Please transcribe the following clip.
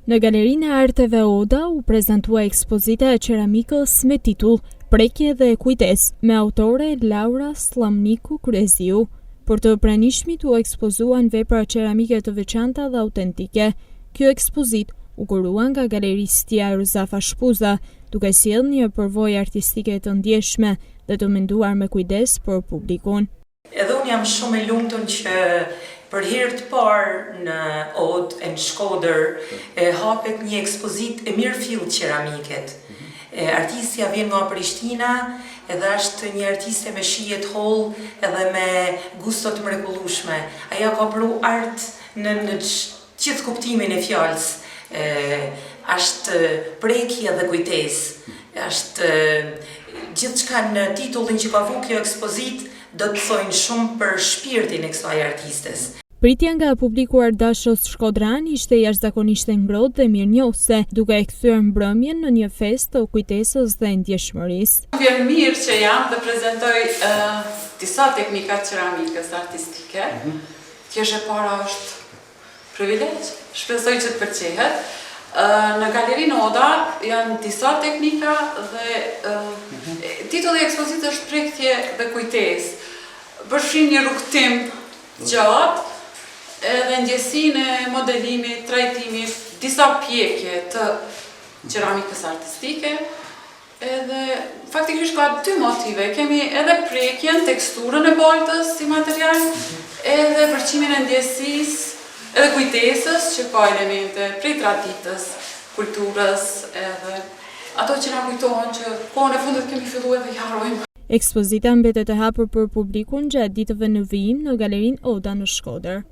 Në Galerinë e Arteve Oda u prezantua ekspozita e qeramikës me titull Prekje dhe kujdes, me autore Laura Slamniku Kryeziu. Për të pranishmit u ekspozuan vepra qeramike të veçanta dhe autentike. Kjo ekspozit u kuruan nga galeristja Rzafa Shpuza, duke sjellë një përvojë artistike të ndjeshme dhe të menduar me kujdes për publikun. Edhe unë jam shumë e lumtur që për herë të parë në Odë e në Shkodër hapet një ekspozit e mirëfill qeramiket. Artistja vjen nga Prishtina, edhe është një artiste me shije të hollë edhe me gusto të mrekullueshme. Ajo ka pru art në gjithë kuptimin e fjalës. Është prekje dhe kujtesë. Është gjithçka në titullin që ka vënë kjo ekspozit do të thojnë shumë për shpirtin e kësaj artistes. Pritja nga publiku ardashës shkodran ishte jashtëzakonisht e ngrohtë dhe mirënjohëse, duke e kthyer mbrëmjen në një festë të kujtesës dhe ndjeshmërisë. Vjen mirë që jam dhe prezantoj disa teknika qeramikës artistike. Thjesht e para është privilegj, shpresoj që të pëlqehet. Në Galerinë Oda janë disa teknika dhe titulli i ekspozitës është Prekje dhe kujtesë. Përfshin një rrugtim gjatë edhe ndjesinë e modelimit, trajtimit, disa pjekje të qeramikës artistike. Edhe faktikisht ka dy motive. Kemi edhe prekjen, teksturën e baltës si material, edhe përqimin e ndjesisë edhe kujtesës që ka elemente prej traditës, kulturës edhe ato që na kujtohen që kohën e fundit kemi filluar dhe harrojmë. Ekspozita mbetet e hapur për publikun gjatë ditëve në vijim në Galerinë Oda në Shkodër.